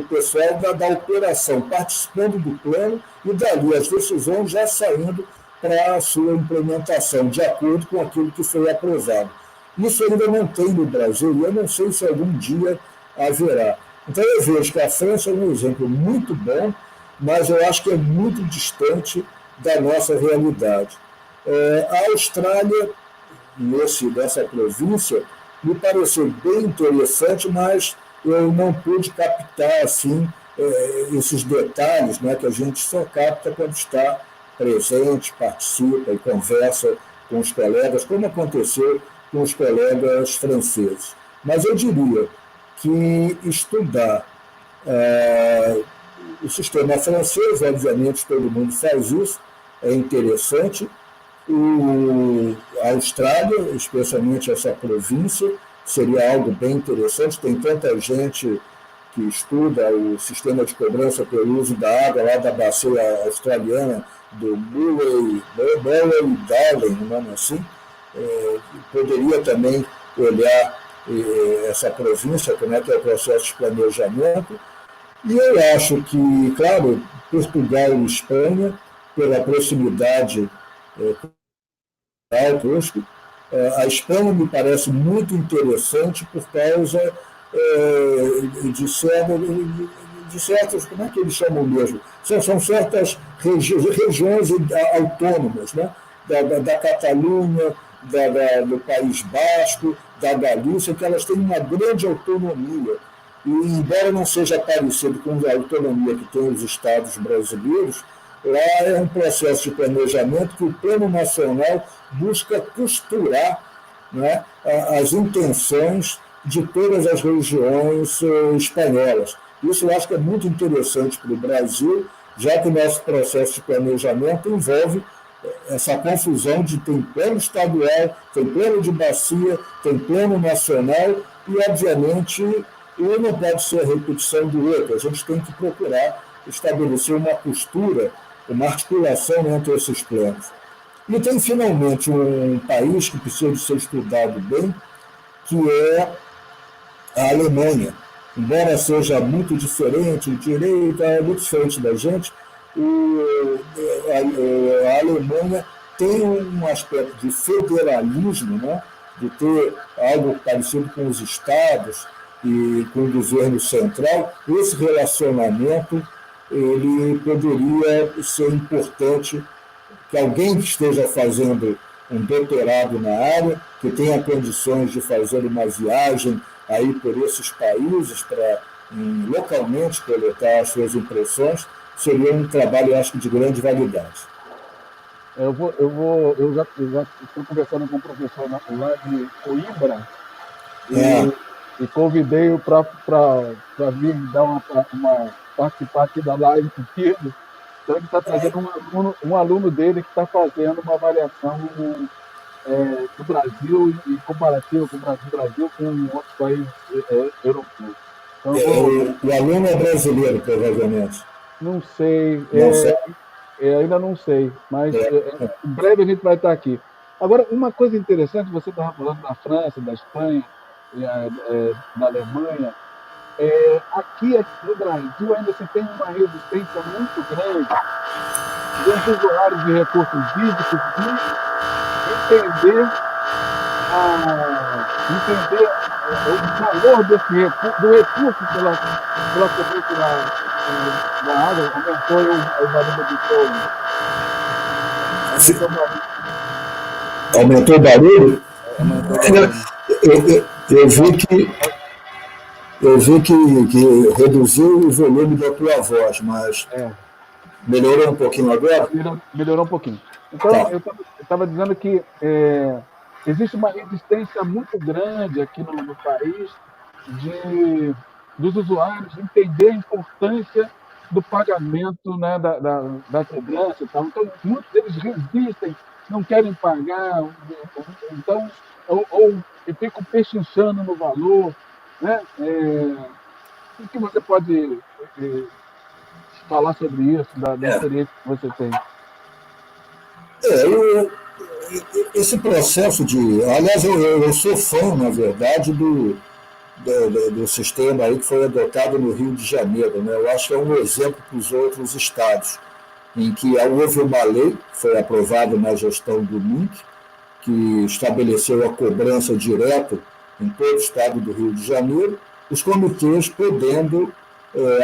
pessoal da operação, participando do plano e dali as decisões já saindo para a sua implementação, de acordo com aquilo que foi aprovado. Isso ainda não tem no Brasil e eu não sei se algum dia haverá. Então eu vejo que a França é um exemplo muito bom, mas eu acho que é muito distante da nossa realidade. A Austrália, nessa província, me pareceu bem interessante, mas eu não pude captar assim, esses detalhes, né, que a gente só capta quando está presente, participa e conversa com os colegas, como aconteceu com os colegas franceses. Mas eu diria que estudar o sistema francês, obviamente todo mundo faz isso, é interessante. A Austrália, especialmente essa província, seria algo bem interessante. Tem tanta gente que estuda o sistema de cobrança pelo uso da água lá da bacia australiana, do Murray-Darling, um nome assim. Poderia também olhar essa província, como é que é o processo de planejamento. E eu acho que, claro, Portugal e Espanha, pela proximidade conosco, a Espanha me parece muito interessante por causa de certas, como é que eles chamam mesmo? São certas regiões autônomas, né? Da Catalunha, do País Basco, da Galícia, que elas têm uma grande autonomia. E, embora não seja parecido com a autonomia que tem os estados brasileiros, lá é um processo de planejamento que o Plano Nacional busca costurar, né, as intenções de todas as regiões espanholas. Isso eu acho que é muito interessante para o Brasil, já que o nosso processo de planejamento envolve essa confusão de tem plano estadual, tem plano de bacia, tem plano nacional e, obviamente, um não pode ser a repetição do outro. A gente tem que procurar estabelecer uma costura, uma articulação entre esses planos. E tem, finalmente, um país que precisa de ser estudado bem, que é a Alemanha. Embora seja muito diferente, muito diferente da gente, a Alemanha tem um aspecto de federalismo, né? De ter algo parecido com os estados e com o governo central. Esse relacionamento ele poderia ser importante que alguém que esteja fazendo um doutorado na área, que tenha condições de fazer uma viagem aí por esses países para localmente coletar as suas impressões, seria um trabalho, eu acho, de grande validade. Eu já estou conversando com um professor lá de Coimbra e convidei-o para vir dar participar aqui da live comigo. Então, ele está trazendo um aluno dele que está fazendo uma avaliação do Brasil e comparativa com o Brasil com outros países europeus. Então, eu vou, O aluno é brasileiro, provavelmente. não sei, Não sabe? ainda não sei, mas É, em breve a gente vai estar aqui. Agora, uma coisa interessante, você estava falando da França, da Espanha, da Alemanha. Aqui no Brasil ainda se tem uma resistência muito grande dos usuários de recursos hídricos de entender, entender o valor do recurso pela cobrança da água. Aumentou aí o barulho do seu. Aumentou o barulho. aumentou o barulho? Aumentou o barulho. Eu vi que reduziu o volume da tua voz, mas É, melhorou um pouquinho agora? melhorou um pouquinho. Então, Tá. eu estava dizendo que existe uma resistência muito grande aqui no país de, dos usuários entender a importância do pagamento, né, da cobrança e tal. Então, muitos deles resistem, não querem pagar, então, ou ficam pechinchando no valor. Né? O que você pode falar sobre isso, da É, experiência que você tem? eu, esse processo de. Aliás, eu sou fã, na verdade, do sistema aí que foi adotado no Rio de Janeiro. Né? Eu acho que é um exemplo para os outros estados, em que houve uma lei, foi aprovada na gestão do MINC, que estabeleceu a cobrança direta em todo o estado do Rio de Janeiro, os comitês podendo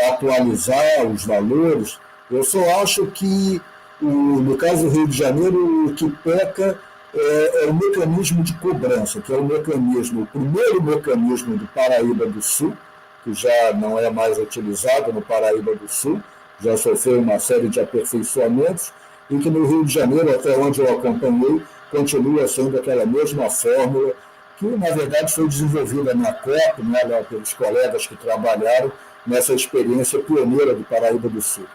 atualizar os valores. Eu só acho que, no caso do Rio de Janeiro, o que peca é o mecanismo de cobrança, que é o primeiro mecanismo do Paraíba do Sul, que já não é mais utilizado no Paraíba do Sul, já sofreu uma série de aperfeiçoamentos, e que no Rio de Janeiro, até onde eu acompanhei, continua sendo aquela mesma fórmula que, na verdade, foi desenvolvida na COP, né, pelos colegas que trabalharam nessa experiência pioneira do Paraíba do Sul.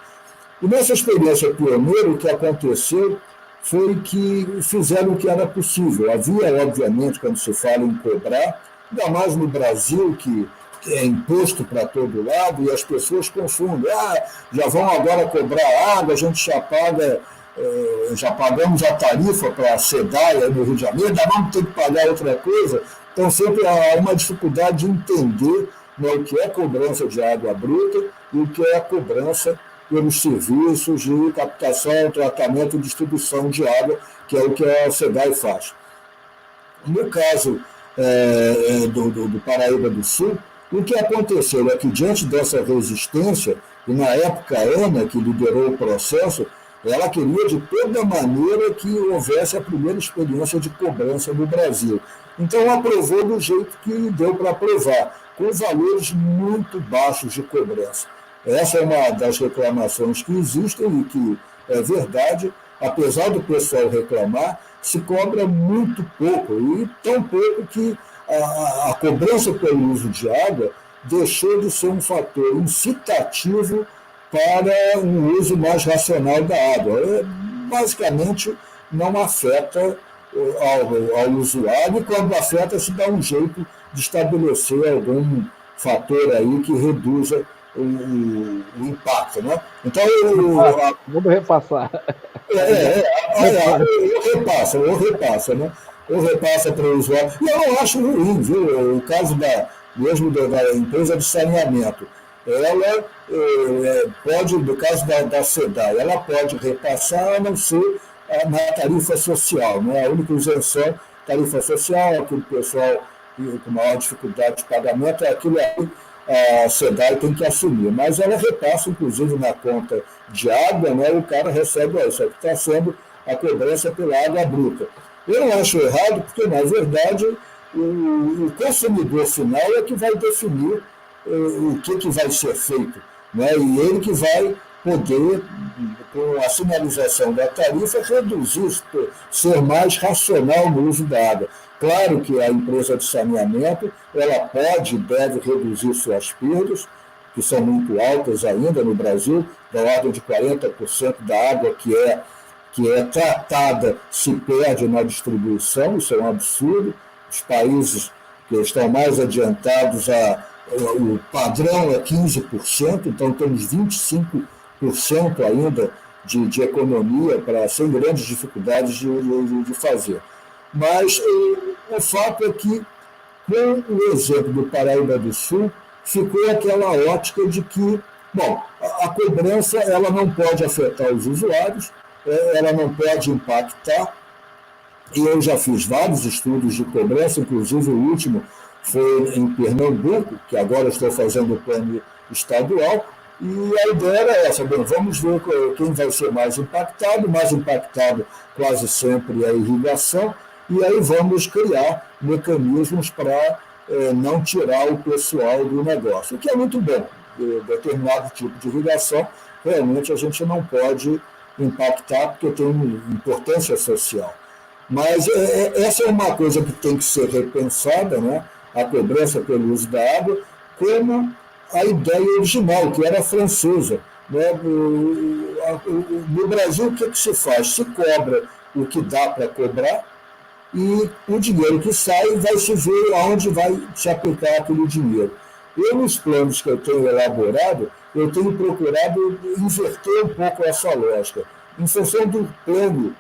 E nessa experiência pioneira, o que aconteceu foi que fizeram o que era possível. Havia, obviamente, quando se fala em cobrar, ainda mais no Brasil, que é imposto para todo lado, e as pessoas confundem. Já vão agora cobrar água, a gente já pagamos a tarifa para a SEDAI no Rio de Janeiro, ainda vamos ter que pagar outra coisa. Então sempre há uma dificuldade de entender, né, o que é cobrança de água bruta e o que é a cobrança pelos serviços de captação, tratamento e distribuição de água, que é o que a SEDAI faz. No caso do Paraíba do Sul, o que aconteceu é que, diante dessa resistência, e na época a ANA, que liderou o processo, ela queria de toda maneira que houvesse a primeira experiência de cobrança no Brasil. Então aprovou do jeito que deu para aprovar, com valores muito baixos de cobrança. Essa é uma das reclamações que existem e que é verdade, apesar do pessoal reclamar, se cobra muito pouco, e tão pouco que a cobrança pelo uso de água deixou de ser um fator incitativo para um uso mais racional da água. Basicamente, não afeta ao usuário, e quando afeta, se dá um jeito de estabelecer algum fator aí que reduza o impacto. Né? Então, Vamos repassar. ou repassa, né? Ou repassa para o usuário. E eu não acho ruim, viu? O caso mesmo da empresa de saneamento, ela pode, no caso da SEDAI, ela pode repassar, a não ser na tarifa social, né? A única isenção, tarifa social, aquele pessoal com maior dificuldade de pagamento, é aquilo aí a SEDAI tem que assumir, mas ela repassa, inclusive, na conta de água, né, o cara recebe isso, que está sendo a cobrança pela água bruta. Eu não acho errado, porque, na verdade, o consumidor final é que vai definir o que vai ser feito, né, e ele que vai poder, com a sinalização da tarifa, reduzir, ser mais racional no uso da água. Claro que a empresa de saneamento ela pode e deve reduzir suas perdas, que são muito altas ainda no Brasil, da ordem de 40% da água que é tratada se perde na distribuição, isso é um absurdo. Os países que estão mais adiantados o padrão é 15%, então temos 25% ainda de economia sem grandes dificuldades de fazer. Mas o fato é que, com o exemplo do Paraíba do Sul, ficou aquela ótica de que, bom, a cobrança ela não pode afetar os usuários, ela não pode impactar, e eu já fiz vários estudos de cobrança, inclusive o último foi em Pernambuco, que agora estou fazendo o plano estadual, e a ideia era essa, bem, vamos ver quem vai ser mais impactado quase sempre é a irrigação, e aí vamos criar mecanismos para não tirar o pessoal do negócio, o que é muito bom. Determinado tipo de irrigação, realmente a gente não pode impactar porque tem importância social. Mas essa é uma coisa que tem que ser repensada, né? A cobrança pelo uso da água, como a ideia original, que era francesa. Né? No Brasil, o que se faz? Se cobra o que dá para cobrar e o dinheiro que sai vai se ver aonde vai se aplicar aquele dinheiro. Eu, nos planos que eu tenho elaborado, eu tenho procurado inverter um pouco essa lógica. Em função do plano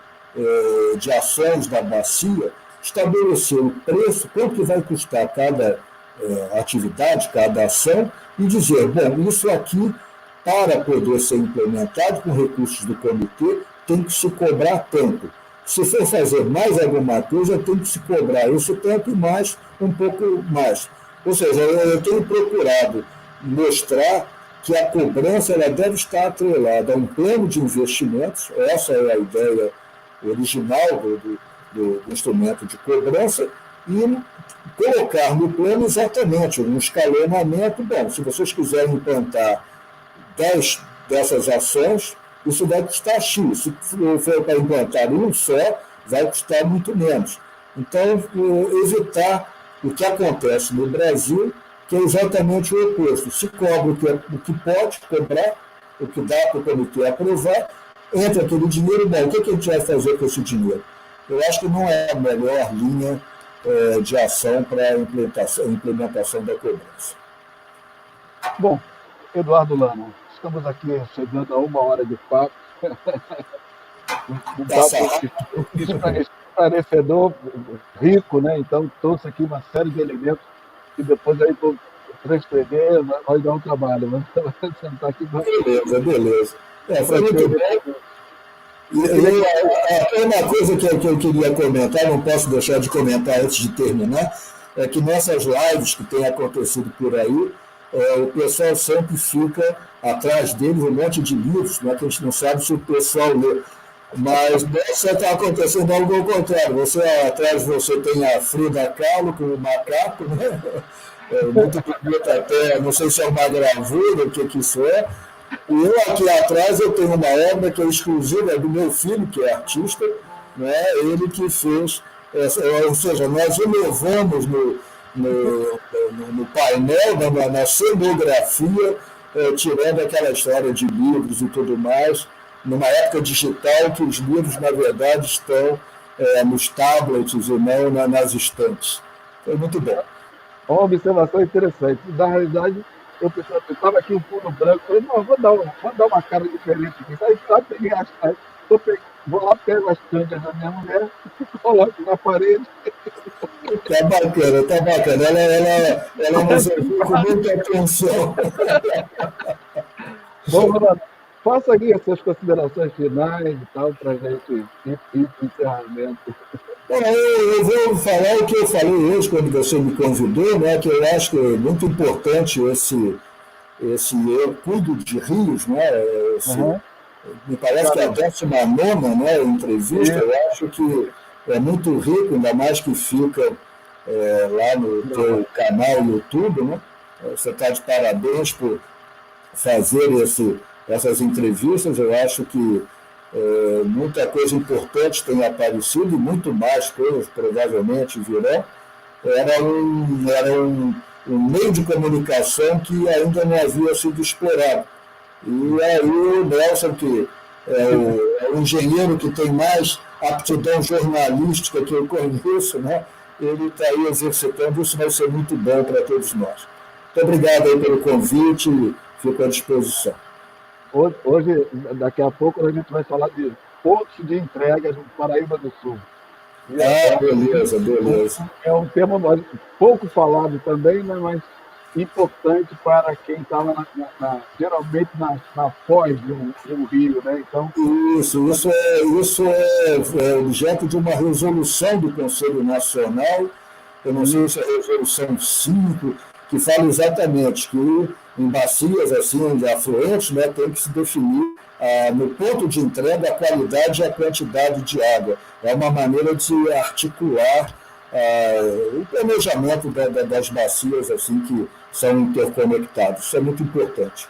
de ações da bacia, estabelecer o preço, quanto que vai custar cada atividade, cada ação, e dizer, bom, isso aqui, para poder ser implementado com recursos do comitê, tem que se cobrar tanto. Se for fazer mais alguma coisa, tem que se cobrar isso tanto e mais, um pouco mais. Ou seja, eu tenho procurado mostrar que a cobrança ela deve estar atrelada a um plano de investimentos, essa é a ideia original do instrumento de cobrança, e colocar no plano exatamente um escalonamento. Bom, se vocês quiserem implantar 10 dessas ações, isso vai custar X. Se for para implantar um só, vai custar muito menos. Então, evitar o que acontece no Brasil, que é exatamente o oposto. Se cobra o que pode cobrar, o que dá para o comitê aprovar, entra aquele dinheiro, bom, o que a gente vai fazer com esse dinheiro? Eu acho que não é a melhor linha de ação para a implementação da cobrança. Bom, Eduardo Lama, estamos aqui chegando a 1 hora de papo. Um papo esclarecedor, rico, né? Então trouxe aqui uma série de elementos que depois aí vou transcrever, vai dar um trabalho. Vamos sentar aqui. Beleza. Foi muito bom. E uma coisa que eu queria comentar, não posso deixar de comentar antes de terminar, é que nessas lives que têm acontecido por aí, o pessoal sempre fica atrás deles um monte de livros, né, que a gente não sabe se o pessoal lê. Mas nessa está acontecendo algo ao contrário. Atrás você tem a Frida Kahlo com o macaco, né? Muito bonito até, não sei se é uma gravura, o que isso é. E eu aqui atrás eu tenho uma obra que é exclusiva do meu filho, que é artista, né? Ele que fez, ou seja, nós o levamos no painel, na cenografia, tirando aquela história de livros e tudo mais, numa época digital que os livros, na verdade, estão nos tablets e não nas estantes. Foi muito bom. Uma observação interessante. Na realidade, eu estava aqui um fundo branco, falei, não, vou dar uma cara diferente aqui. Aí lá peguei as caras, vou lá, pego as canjas da minha mulher e coloco na parede. Tá bacana. Ela nos ouviu com muita atenção. Bom, Ronaldo, faça aqui as suas considerações finais e tal, para a gente ir para o encerramento. Eu vou falar o que eu falei hoje quando você me convidou, né, que eu acho que é muito importante esse eu cuido de rios, né, me parece que é a 19ª, né, entrevista, eu acho que é muito rico, ainda mais que fica lá no teu canal YouTube, né, você está de parabéns por fazer essas entrevistas, eu acho que muita coisa importante tem aparecido e muito mais coisas provavelmente virão. Era um meio de comunicação que ainda não havia sido explorado. E aí o Nelson, que é o engenheiro que tem mais aptidão jornalística que eu conheço, né? Ele está aí exercitando, isso vai ser muito bom para todos nós. Muito obrigado aí pelo convite e fico à disposição. Hoje, daqui a pouco, a gente vai falar de pontos de entregas no Paraíba do Sul. Beleza, beleza. É um tema pouco falado também, né, mas importante para quem estava geralmente na foz de um rio, né? Então, isso é objeto de uma resolução do Conselho Nacional, eu não sei se é a resolução 5, que fala exatamente que em bacias assim, de afluentes, né, tem que se definir no ponto de entrega a qualidade e a quantidade de água. É uma maneira de se articular o planejamento das bacias assim, que são interconectadas. Isso é muito importante.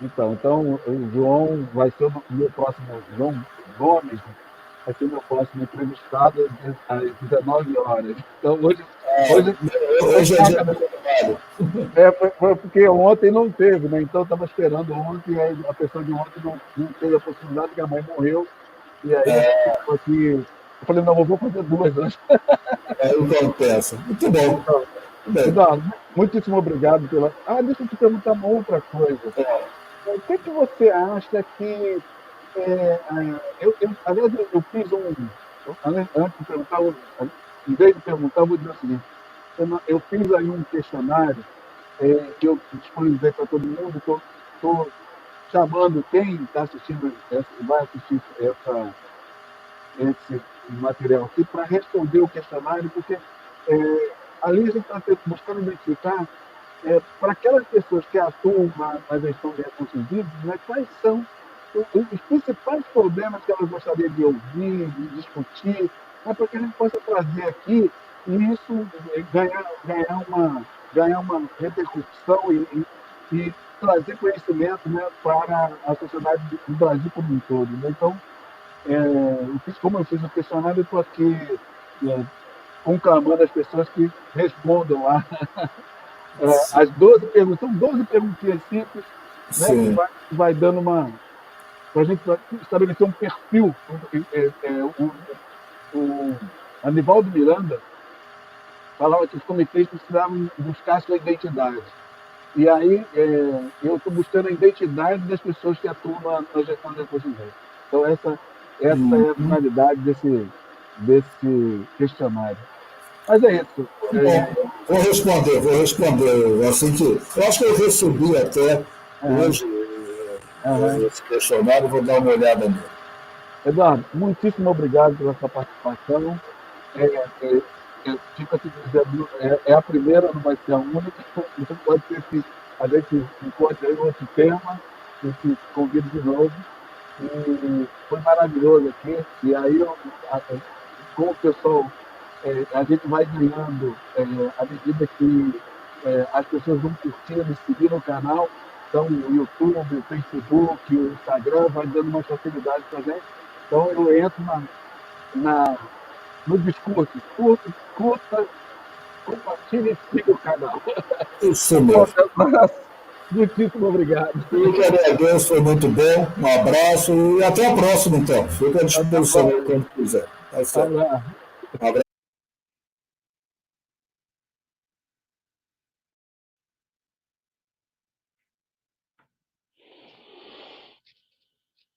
Então o João vai ser o meu próximo, João Gomes, vai ser o meu próximo entrevistado às 19 horas. Então, hoje é dia do trabalho. Foi porque ontem não teve, né? Então, estava esperando ontem, aí a pessoa de ontem não teve a possibilidade, que a mãe morreu, e aí eu ficou aqui. Eu falei, não, eu vou fazer duas hoje. Compensa. Muito bom. Eduardo, muitíssimo obrigado pela. Deixa eu te perguntar uma outra coisa. O que você acha que. Aliás, eu fiz antes de perguntar, em vez de perguntar, eu vou dizer o seguinte: eu fiz aí um questionário que eu disponibilizei para todo mundo. Estou chamando quem está assistindo, vai assistir esse material aqui para responder o questionário, porque ali a gente está buscando identificar para aquelas pessoas que atuam na gestão de recursos hídricos, né, quais são os principais problemas que elas gostariam de ouvir, de discutir, para que a gente possa trazer aqui e isso ganhar uma repercussão e trazer conhecimento, né, para a sociedade do Brasil como um todo. Né? Então, como eu fiz o questionário, eu estou aqui conclamando as pessoas que respondam lá as 12 perguntas. São 12 perguntinhas simples, né, que vai dando para a gente estabelecer um perfil. O Anivaldo Miranda falava que os comitês precisavam buscar a sua identidade. E aí eu estou buscando a identidade das pessoas que atuam na gestão de recursos hídricos. Então, essa é a finalidade desse questionário. Mas é isso. Vou responder. Assim que, eu acho que eu recebi até hoje esse questionário, vou dar uma olhada nele. Eduardo, muitíssimo obrigado pela sua participação. Fico aqui dizendo, é a primeira, não vai ser a única. Então pode ser que a gente encontre aí outro tema e te convido de novo. E foi maravilhoso aqui. E aí, com o pessoal, a gente vai ganhando à medida que as pessoas vão curtindo e seguindo o canal. Então, o YouTube, o Facebook, o Instagram vai dando uma facilidade para a gente. Então, eu entro no discurso. Curta, compartilhe e siga o canal. Isso mesmo. Muitíssimo obrigado. Eu que agradeço, foi muito bom. Um abraço e até a próxima, então. Fica à disposição quando quiser. Tá certo. Um abraço.